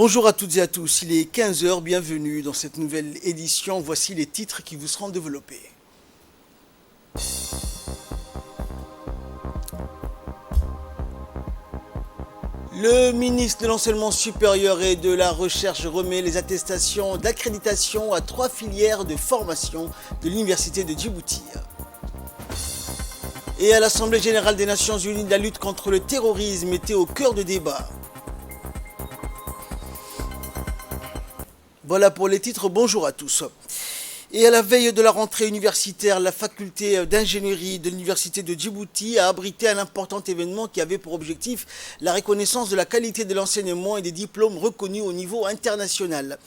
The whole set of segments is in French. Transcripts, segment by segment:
Bonjour à toutes et à tous, il est 15 heures. Bienvenue dans cette nouvelle édition. Voici les titres qui vous seront développés. Le ministre de l'Enseignement supérieur et de la Recherche remet les attestations d'accréditation à 3 filières de formation de l'Université de Djibouti. Et à l'Assemblée générale des Nations Unies, la lutte contre le terrorisme était au cœur de débat. Voilà pour les titres, bonjour à tous. Et à la veille de la rentrée universitaire, la faculté d'ingénierie de l'université de Djibouti a abrité un important événement qui avait pour objectif la reconnaissance de la qualité de l'enseignement et des diplômes reconnus au niveau international.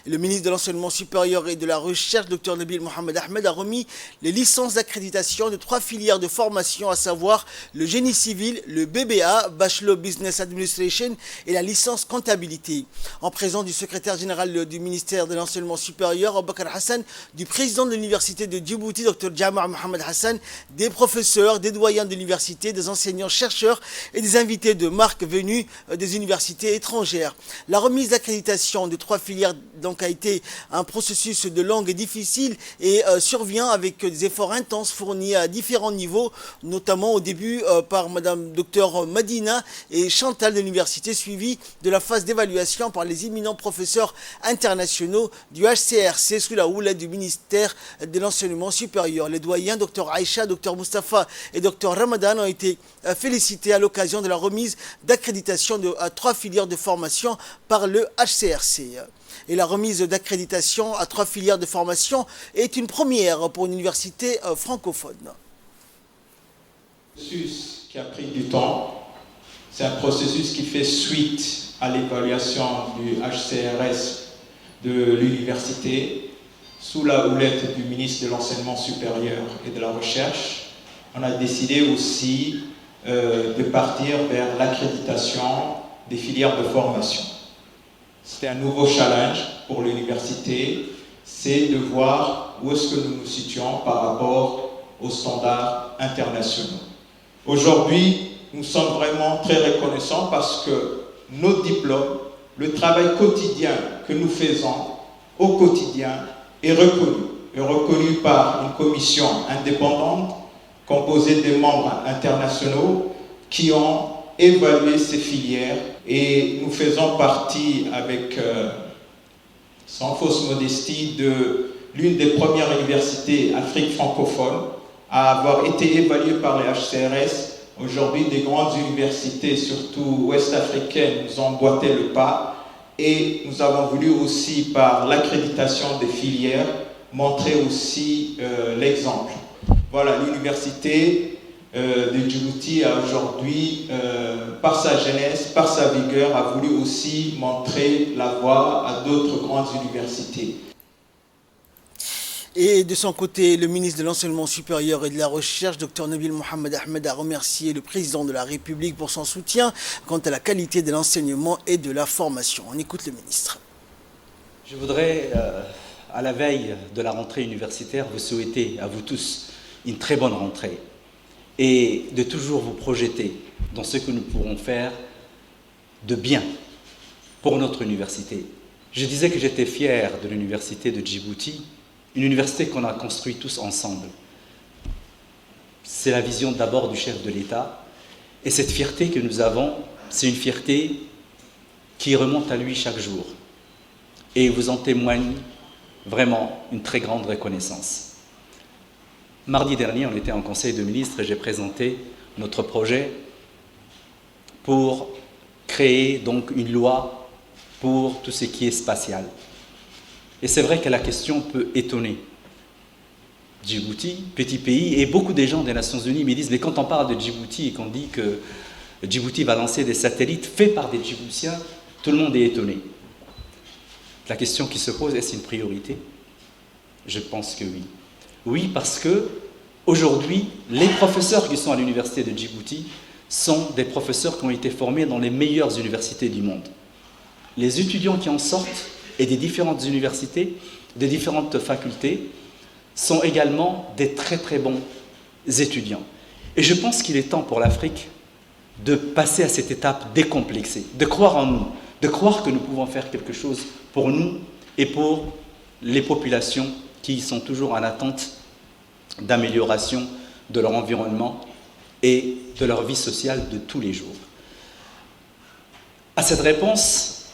Et le ministre de l'Enseignement supérieur et de la Recherche, Dr Nabil Mohamed Ahmed, a remis les licences d'accréditation de 3 filières de formation, à savoir le génie civil, le BBA, Bachelor Business Administration, et la licence comptabilité. En présence du secrétaire général du ministère de l'Enseignement supérieur, Abubakar Hassan, du président de l'université de Djibouti, Dr Jama' Mohamed Hassan, des professeurs, des doyens de l'université, des enseignants, chercheurs et des invités de marque venus des universités étrangères. La remise d'accréditation de 3 filières donc a été un processus de longue et difficile et survient avec des efforts intenses fournis à différents niveaux, notamment au début par Madame Dr Madina et Chantal de l'université, suivi de la phase d'évaluation par les éminents professeurs internationaux du HCRC sous la houlette du ministère de l'Enseignement supérieur. Les doyens Dr Aïcha, Dr Mustafa et Dr Ramadan ont été félicités à l'occasion de la remise d'accréditation à 3 filières de formation par le HCRC. Et la remise d'accréditation à 3 filières de formation est une première pour une université francophone. Processus qui a pris du temps, c'est un processus qui fait suite à l'évaluation du HCRS de l'université sous la houlette du ministre de l'Enseignement supérieur et de la Recherche. On a décidé aussi de partir vers l'accréditation des filières de formation. C'est un nouveau challenge pour l'université, c'est de voir où est-ce que nous nous situons par rapport aux standards internationaux. Aujourd'hui, nous sommes vraiment très reconnaissants parce que nos diplômes, le travail quotidien que nous faisons au quotidien est reconnu par une commission indépendante composée de membres internationaux qui ont évalué ces filières, et nous faisons partie avec, sans fausse modestie, de l'une des premières universités Afrique francophone à avoir été évaluée par les HCRS. Aujourd'hui, des grandes universités, surtout ouest-africaines, nous ont emboîté le pas. Et nous avons voulu aussi, par l'accréditation des filières, montrer aussi l'exemple. Voilà, l'université de Djibouti a aujourd'hui, par sa jeunesse, par sa vigueur, a voulu aussi montrer la voie à d'autres grandes universités. Et de son côté, le ministre de l'Enseignement supérieur et de la Recherche, Dr Nabil Mohamed Ahmed, a remercié le président de la République pour son soutien quant à la qualité de l'enseignement et de la formation. On écoute le ministre. Je voudrais, à la veille de la rentrée universitaire, vous souhaiter à vous tous une très bonne rentrée et de toujours vous projeter dans ce que nous pourrons faire de bien pour notre université. Je disais que j'étais fier de l'université de Djibouti, une université qu'on a construite tous ensemble. C'est la vision d'abord du chef de l'État. Et cette fierté que nous avons, c'est une fierté qui remonte à lui chaque jour. Et vous en témoigne vraiment une très grande reconnaissance. Mardi dernier, on était en conseil de ministres et j'ai présenté notre projet pour créer donc une loi pour tout ce qui est spatial. Et c'est vrai que la question peut étonner. Djibouti, petit pays, et beaucoup des gens des Nations Unies me disent, mais quand on parle de Djibouti et qu'on dit que Djibouti va lancer des satellites faits par des Djiboutiens, tout le monde est étonné. La question qui se pose, est-ce une priorité? Je pense que oui. Oui, parce que aujourd'hui, les professeurs qui sont à l'université de Djibouti sont des professeurs qui ont été formés dans les meilleures universités du monde. Les étudiants qui en sortent et des différentes universités, des différentes facultés, sont également des très très bons étudiants. Et je pense qu'il est temps pour l'Afrique de passer à cette étape décomplexée, de croire en nous, de croire que nous pouvons faire quelque chose pour nous et pour les populations qui sont toujours en attente d'amélioration de leur environnement et de leur vie sociale de tous les jours. À cette réponse,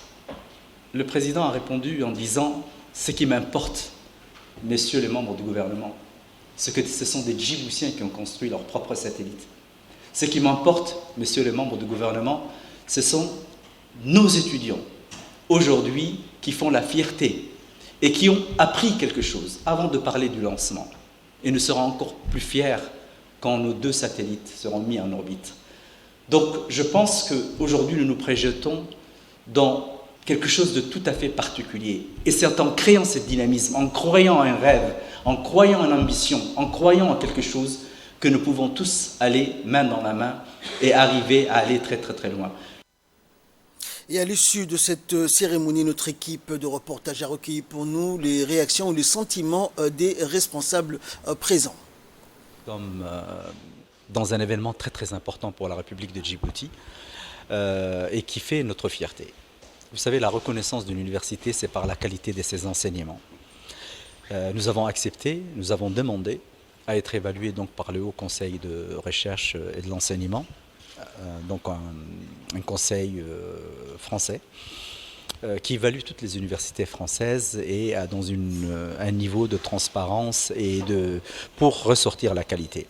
le président a répondu en disant « Ce qui m'importe, messieurs les membres du gouvernement, c'est que ce sont des Djiboutiens qui ont construit leur propre satellite. Ce qui m'importe, messieurs les membres du gouvernement, ce sont nos étudiants, aujourd'hui, qui font la fierté et qui ont appris quelque chose avant de parler du lancement. Et nous serons encore plus fiers quand nos 2 satellites seront mis en orbite. » Donc, je pense qu'aujourd'hui, nous nous projetons dans quelque chose de tout à fait particulier. Et c'est en créant ce dynamisme, en croyant en un rêve, en croyant en ambition, en croyant en quelque chose, que nous pouvons tous aller main dans la main et arriver à aller très très très loin. Et à l'issue de cette cérémonie, notre équipe de reportage a recueilli pour nous les réactions ou les sentiments des responsables présents. Comme dans un événement très très important pour la République de Djibouti et qui fait notre fierté. Vous savez, la reconnaissance d'une université, c'est par la qualité de ses enseignements. Nous avons accepté, nous avons demandé à être évalués donc par le Haut Conseil de recherche et de l'enseignement, donc un conseil français, qui évalue toutes les universités françaises et a dans un niveau de transparence et pour ressortir la qualité.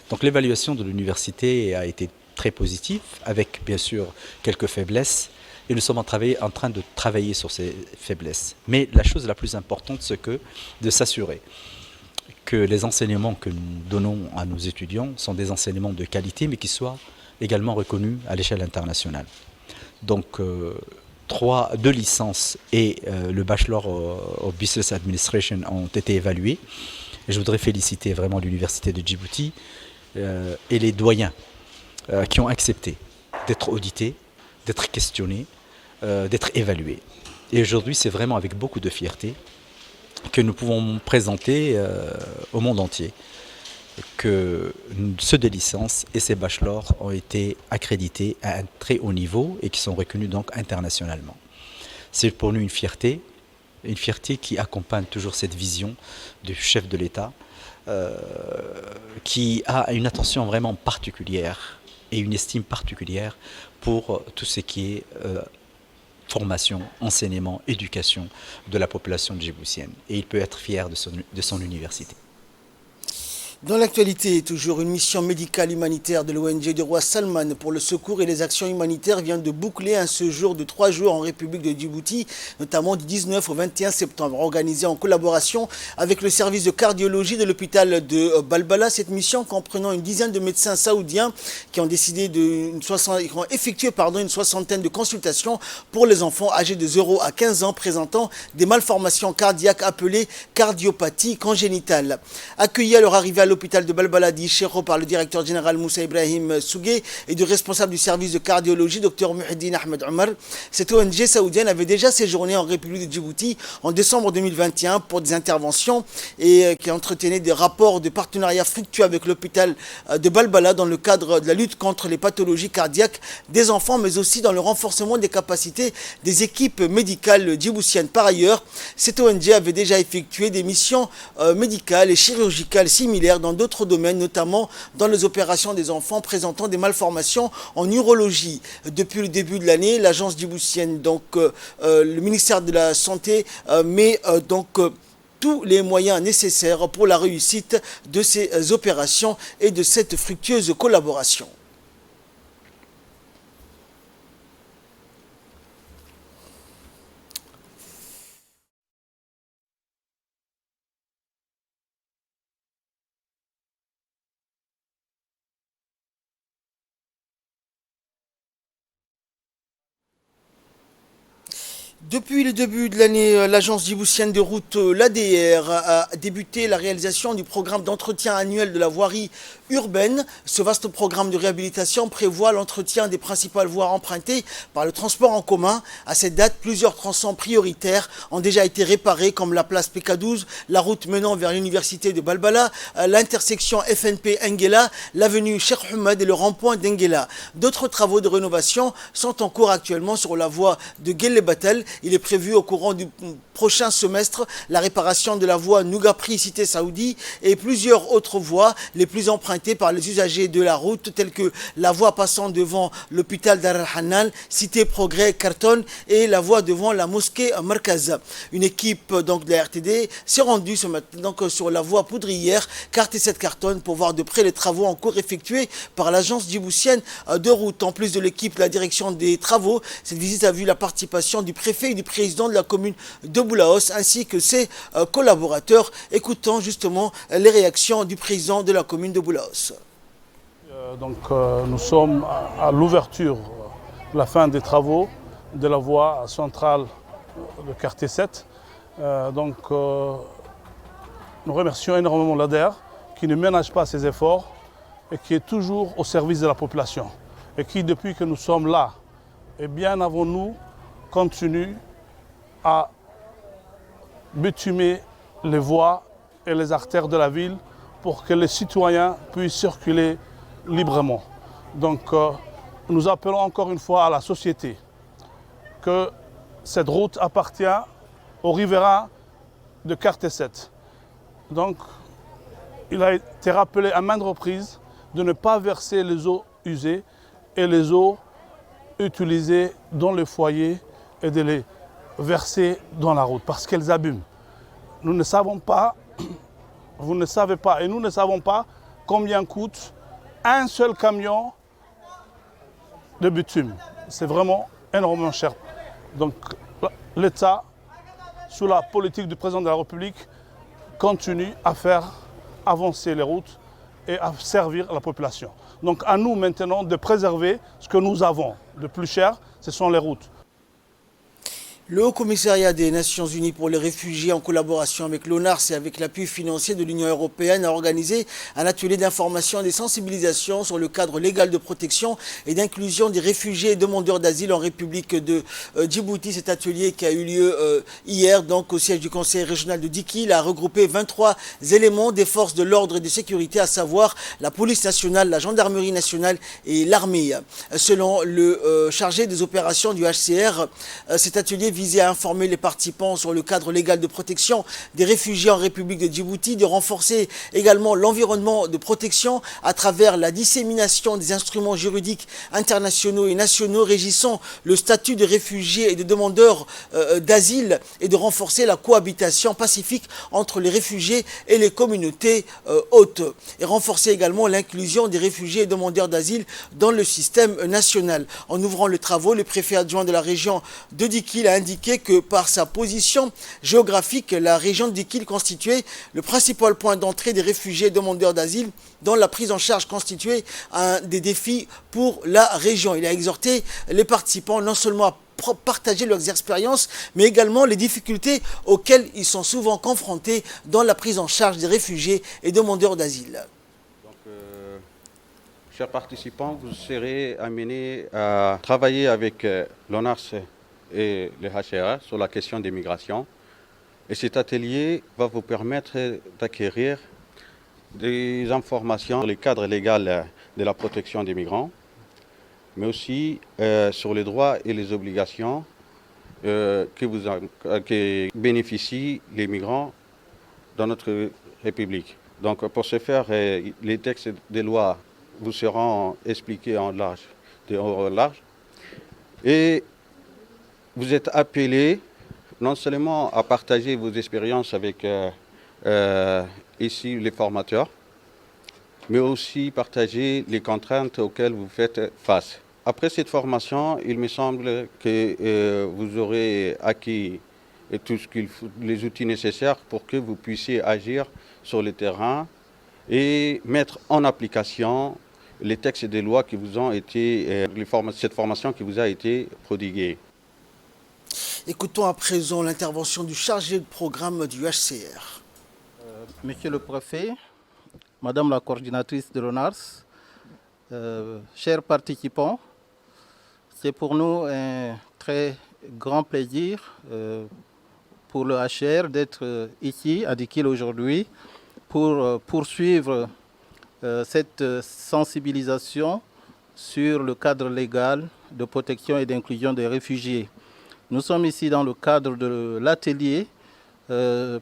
Donc l'évaluation de l'université a été très positive, avec bien sûr quelques faiblesses, et nous sommes en train de travailler sur ces faiblesses. Mais la chose la plus importante, c'est de s'assurer que les enseignements que nous donnons à nos étudiants sont des enseignements de qualité, mais qui soient également reconnus à l'échelle internationale. Donc 2 licences et le Bachelor of Business Administration ont été évalués. Et je voudrais féliciter vraiment l'Université de Djibouti et les doyens qui ont accepté d'être audités, d'être questionnés, d'être évalués. Et aujourd'hui, c'est vraiment avec beaucoup de fierté que nous pouvons présenter au monde entier que ceux des licences et ces bachelors ont été accrédités à un très haut niveau et qui sont reconnus donc internationalement. C'est pour nous une fierté qui accompagne toujours cette vision du chef de l'État qui a une attention vraiment particulière et une estime particulière pour tout ce qui est formation, enseignement, éducation de la population djiboutienne. Et il peut être fier de son université. Dans l'actualité, toujours une mission médicale humanitaire de l'ONG du roi Salman pour le secours et les actions humanitaires vient de boucler un séjour de 3 jours en République de Djibouti, notamment du 19 au 21 septembre, organisé en collaboration avec le service de cardiologie de l'hôpital de Balbala. Cette mission, comprenant une dizaine de médecins saoudiens qui ont effectué une soixantaine de consultations pour les enfants âgés de 0 à 15 ans présentant des malformations cardiaques appelées cardiopathie congénitale. Accueillis à leur arrivée à l'hôpital de Balbala d'Ichero par le directeur général Moussa Ibrahim Sougué et du responsable du service de cardiologie, Dr Muhiddin Ahmed Omar. Cette ONG saoudienne avait déjà séjourné en République de Djibouti en décembre 2021 pour des interventions et qui entretenait des rapports de partenariat fructueux avec l'hôpital de Balbala dans le cadre de la lutte contre les pathologies cardiaques des enfants, mais aussi dans le renforcement des capacités des équipes médicales djiboutiennes. Par ailleurs, cette ONG avait déjà effectué des missions médicales et chirurgicales similaires dans d'autres domaines, notamment dans les opérations des enfants présentant des malformations en urologie. Depuis le début de l'année, l'agence djiboutienne, le ministère de la Santé, met tous les moyens nécessaires pour la réussite de ces opérations et de cette fructueuse collaboration. Depuis le début de l'année, l'agence djiboutienne de route, l'ADR, a débuté la réalisation du programme d'entretien annuel de la voirie urbaine. Ce vaste programme de réhabilitation prévoit l'entretien des principales voies empruntées par le transport en commun. À cette date, plusieurs tronçons prioritaires ont déjà été réparés, comme la place PK12, la route menant vers l'université de Balbala, l'intersection FNP Nguela, l'avenue Cheikh Ahmed et le rond-point d'Nguela. D'autres travaux de rénovation sont en cours actuellement sur la voie de Guelle-Batel. Il est prévu au courant du prochain semestre la réparation de la voie Nougapri Cité Saoudi et plusieurs autres voies les plus empruntées par les usagers de la route, telles que la voie passant devant l'hôpital Dar al-Hanan, Cité Progrès Carton et la voie devant la mosquée Markaz. Une équipe donc de la RTD s'est rendue ce matin donc sur la voie poudrière KT7 Carton pour voir de près les travaux en cours effectués par l'agence djiboutienne de route. En plus de l'équipe de la direction des travaux, cette visite a vu la participation du préfet et du président de la commune de Boulaos ainsi que ses collaborateurs. Écoutons justement les réactions du président de la commune de Boulaos. Nous sommes à l'ouverture, la fin des travaux de la voie centrale de quartier 7. Nous remercions énormément l'ADER qui ne ménage pas ses efforts et qui est toujours au service de la population. Et qui, depuis que nous sommes là, et bien avant nous, continue à bitumer les voies et les artères de la ville pour que les citoyens puissent circuler librement. Nous appelons encore une fois à la société que cette route appartient aux riverains de quartier 7. Il a été rappelé à maintes reprises de ne pas verser les eaux usées et les eaux utilisées dans les foyers et de les verser dans la route parce qu'elles abîment. Nous ne savons pas, vous ne savez pas et nous ne savons pas combien coûte un seul camion de bitume. C'est vraiment énormément cher. Donc l'État, sous la politique du président de la République, continue à faire avancer les routes et à servir la population. Donc à nous maintenant de préserver ce que nous avons de plus cher, ce sont les routes. Le Haut Commissariat des Nations Unies pour les réfugiés, en collaboration avec l'ONARS et avec l'appui financier de l'Union européenne, a organisé un atelier d'information et de sensibilisation sur le cadre légal de protection et d'inclusion des réfugiés et demandeurs d'asile en République de Djibouti. Cet atelier qui a eu lieu hier donc au siège du Conseil régional de Dikil a regroupé 23 éléments des forces de l'ordre et de sécurité, à savoir la police nationale, la gendarmerie nationale et l'armée. Selon le chargé des opérations du HCR, cet atelier visait à informer les participants sur le cadre légal de protection des réfugiés en République de Djibouti, de renforcer également l'environnement de protection à travers la dissémination des instruments juridiques internationaux et nationaux régissant le statut de réfugiés et de demandeurs d'asile et de renforcer la cohabitation pacifique entre les réfugiés et les communautés hôtes et renforcer également l'inclusion des réfugiés et demandeurs d'asile dans le système national. En ouvrant les travaux, le préfet adjoint de la région de Dikil a indiqué que par sa position géographique, la région de Dikil constituait le principal point d'entrée des réfugiés et demandeurs d'asile, dont la prise en charge constituait un des défis pour la région. Il a exhorté les participants non seulement à partager leurs expériences, mais également les difficultés auxquelles ils sont souvent confrontés dans la prise en charge des réfugiés et demandeurs d'asile. Chers participants, vous serez amenés à travailler avec l'ONARS et le HCR sur la question des migrations. Et cet atelier va vous permettre d'acquérir des informations sur le cadre légal de la protection des migrants, mais aussi sur les droits et les obligations que bénéficient les migrants dans notre République. Donc pour ce faire, les textes des lois vous seront expliqués en large, de haut en large. Et vous êtes appelés non seulement à partager vos expériences avec ici les formateurs, mais aussi partager les contraintes auxquelles vous faites face. Après cette formation, il me semble que vous aurez acquis les outils nécessaires pour que vous puissiez agir sur le terrain et mettre en application les textes des lois qui vous ont été, cette formation qui vous a été prodiguée. Écoutons à présent l'intervention du chargé de programme du HCR. Monsieur le préfet, Madame la coordinatrice de l'ONARS, chers participants, c'est pour nous un très grand plaisir pour le HCR d'être ici à Dikil aujourd'hui pour poursuivre cette sensibilisation sur le cadre légal de protection et d'inclusion des réfugiés. Nous sommes ici dans le cadre de l'atelier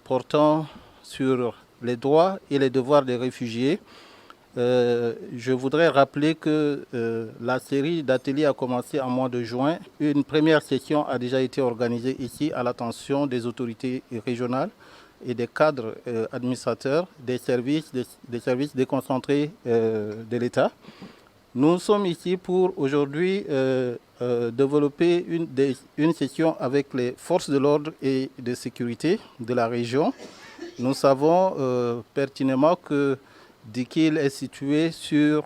portant sur les droits et les devoirs des réfugiés. Je voudrais rappeler que la série d'ateliers a commencé en mois de juin. Une première session a déjà été organisée ici à l'attention des autorités régionales et des cadres administrateurs des services déconcentrés de l'État. Nous sommes ici pour aujourd'hui développer une session avec les forces de l'ordre et de sécurité de la région. Nous savons pertinemment que Dikil est situé sur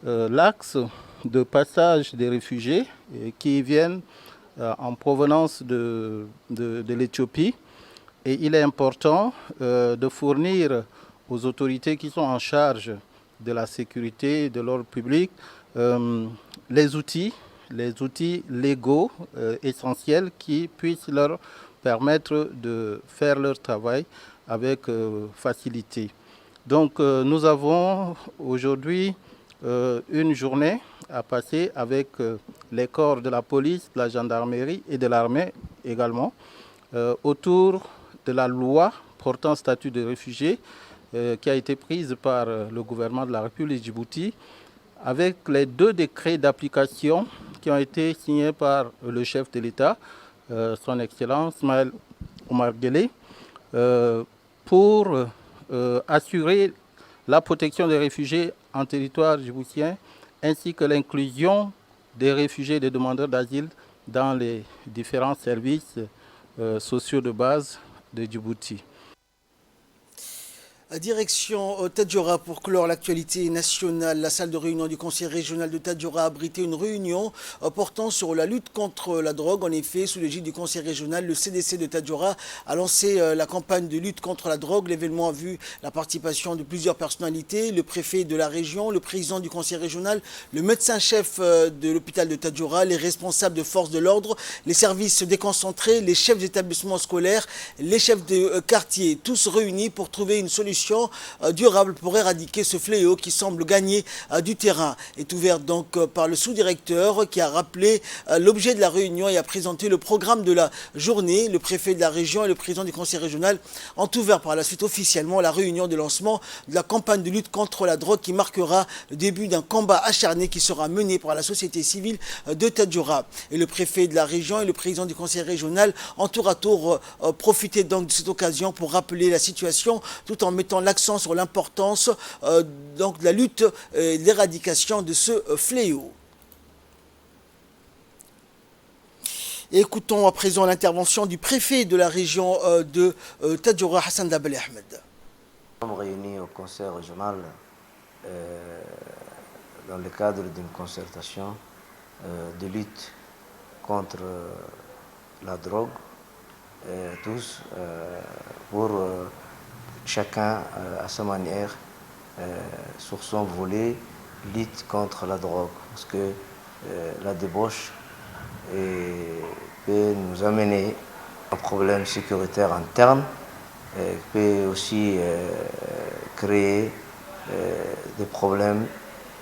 l'axe de passage des réfugiés qui viennent en provenance de l'Éthiopie. Et il est important de fournir aux autorités qui sont en charge de la sécurité et de l'ordre public les outils légaux essentiels qui puissent leur permettre de faire leur travail avec facilité. Donc nous avons aujourd'hui une journée à passer avec les corps de la police, de la gendarmerie et de l'armée également autour de la loi portant statut de réfugié qui a été prise par le gouvernement de la République de Djibouti avec les 2 décrets d'application qui ont été signés par le chef de l'État, son Excellence Ismaël Omar Guelleh, pour assurer la protection des réfugiés en territoire djiboutien ainsi que l'inclusion des réfugiés et des demandeurs d'asile dans les différents services sociaux de base de Djibouti. Direction Tadjoura pour clore l'actualité nationale. La salle de réunion du conseil régional de Tadjoura a abrité une réunion portant sur la lutte contre la drogue. En effet, sous l'égide du conseil régional, le CDC de Tadjoura a lancé la campagne de lutte contre la drogue. L'événement a vu la participation de plusieurs personnalités, le préfet de la région, le président du conseil régional, le médecin-chef de l'hôpital de Tadjoura, les responsables de forces de l'ordre, les services déconcentrés, les chefs d'établissements scolaires, les chefs de quartier, tous réunis pour trouver une solution durable pour éradiquer ce fléau qui semble gagner du terrain. Est ouvert donc par le sous-directeur qui a rappelé l'objet de la réunion et a présenté le programme de la journée. Le préfet de la région et le président du conseil régional ont ouvert par la suite officiellement la réunion de lancement de la campagne de lutte contre la drogue qui marquera le début d'un combat acharné qui sera mené par la société civile de Tadjoura. Et le préfet de la région et le président du conseil régional ont tour à tour profité donc de cette occasion pour rappeler la situation tout en mettant l'accent sur l'importance donc de la lutte et de l'éradication de ce fléau. Et écoutons à présent l'intervention du préfet de la région de Tadjoura, Hassan Dabali Ahmed. Nous sommes réunis au conseil régional dans le cadre d'une concertation de lutte contre la drogue, tous pour chacun à sa manière, sur son volet, lutte contre la drogue. Parce que la débauche peut nous amener à un problème sécuritaire interne, peut aussi créer des problèmes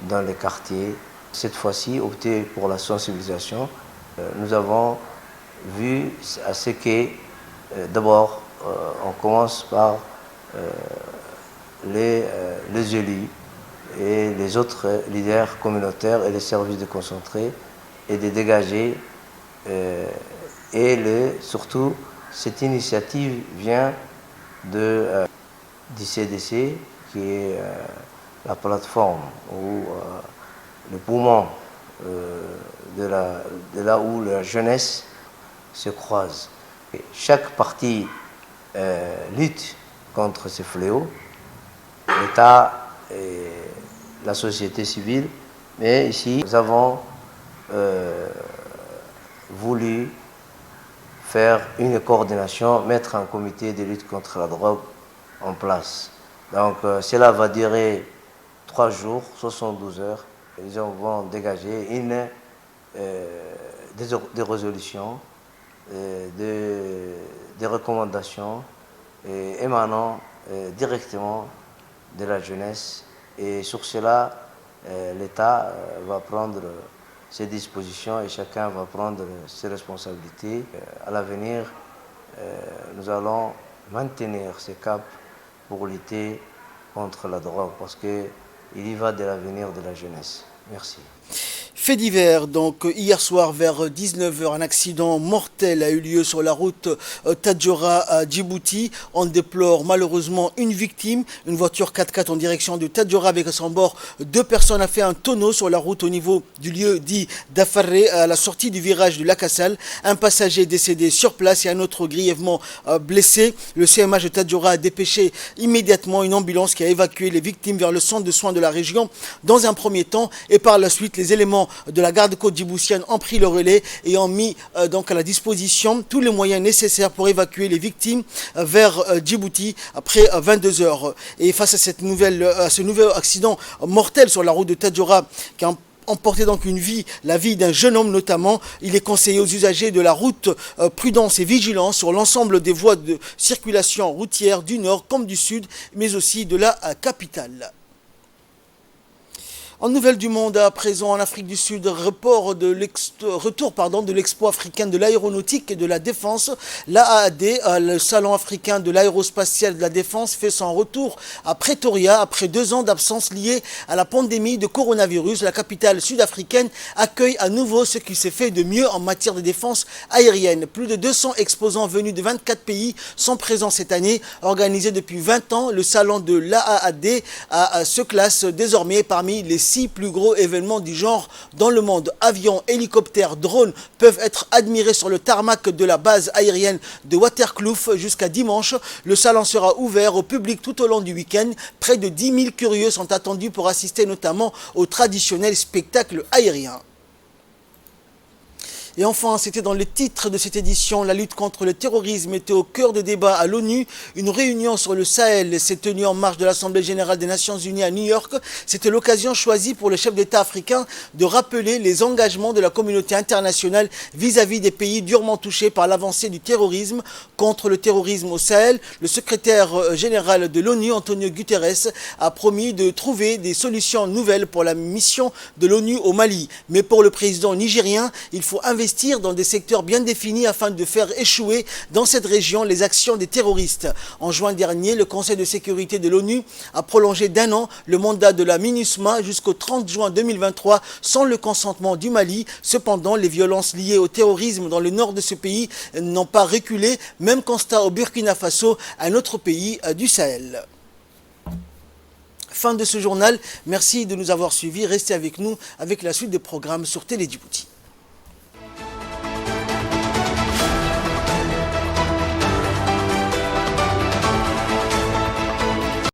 dans les quartiers. Cette fois-ci, opter pour la sensibilisation. Nous avons vu à ce que, d'abord, on commence par les élus et les autres leaders communautaires et les services déconcentrés et de dégager surtout cette initiative vient du CDC qui est la plateforme ou le poumon de là où la jeunesse se croise. Et chaque parti lutte contre ces fléaux, l'État et la société civile, mais ici nous avons voulu faire une coordination, mettre un comité de lutte contre la drogue en place. Donc cela va durer 3 jours, 72 heures. Ils vont dégager des résolutions, des recommandations émanant directement de la jeunesse. Et sur cela, l'État va prendre ses dispositions et chacun va prendre ses responsabilités. À l'avenir, nous allons maintenir ce cap pour lutter contre la drogue parce qu'il y va de l'avenir de la jeunesse. Merci. Fait divers, donc hier soir vers 19h, un accident mortel a eu lieu sur la route Tadjoura à Djibouti. On déplore malheureusement une victime. Une voiture 4x4 en direction de Tadjoura avec à son bord 2 personnes a fait un tonneau sur la route au niveau du lieu dit d'Afarré à la sortie du virage du lac Assal. Un passager est décédé sur place et un autre grièvement blessé. Le CMH de Tadjoura a dépêché immédiatement une ambulance qui a évacué les victimes vers le centre de soins de la région dans un premier temps et par la suite les éléments de la garde-côte djiboutienne ont pris le relais et ont mis donc à la disposition tous les moyens nécessaires pour évacuer les victimes vers Djibouti après 22 heures. Et face à ce nouvel accident mortel sur la route de Tadjoura qui a emporté donc la vie d'un jeune homme notamment, il est conseillé aux usagers de la route prudence et vigilance sur l'ensemble des voies de circulation routière du nord comme du sud, mais aussi de la capitale. En nouvelles du monde, à présent en Afrique du Sud, retour de l'expo africaine de l'aéronautique et de la défense. L'AAD, le salon africain de l'aérospatiale et de la défense, fait son retour à Pretoria après 2 ans d'absence liée à la pandémie de coronavirus. La capitale sud-africaine accueille à nouveau ce qui s'est fait de mieux en matière de défense aérienne. Plus de 200 exposants venus de 24 pays sont présents cette année. Organisé depuis 20 ans, le salon de l'AAD se classe désormais parmi les 6 plus gros événements du genre dans le monde. Avions, hélicoptères, drones peuvent être admirés sur le tarmac de la base aérienne de Waterkloof jusqu'à dimanche. Le salon sera ouvert au public tout au long du week-end. Près de 10 000 curieux sont attendus pour assister notamment au traditionnel spectacle aérien. Et enfin, c'était dans le titre de cette édition, la lutte contre le terrorisme était au cœur de débat à l'ONU. Une réunion sur le Sahel s'est tenue en marge de l'Assemblée générale des Nations unies à New York. C'était l'occasion choisie pour les chefs d'État africains de rappeler les engagements de la communauté internationale vis-à-vis des pays durement touchés par l'avancée du terrorisme. Contre le terrorisme au Sahel, le secrétaire général de l'ONU, Antonio Guterres, a promis de trouver des solutions nouvelles pour la mission de l'ONU au Mali. Mais pour le président nigérien, il faut investir dans des secteurs bien définis afin de faire échouer dans cette région les actions des terroristes. En juin dernier, le Conseil de sécurité de l'ONU a prolongé d'1 an le mandat de la MINUSMA jusqu'au 30 juin 2023 sans le consentement du Mali. Cependant, les violences liées au terrorisme dans le nord de ce pays n'ont pas reculé. Même constat au Burkina Faso, un autre pays du Sahel. Fin de ce journal. Merci de nous avoir suivis. Restez avec nous avec la suite des programmes sur Télé Djibouti.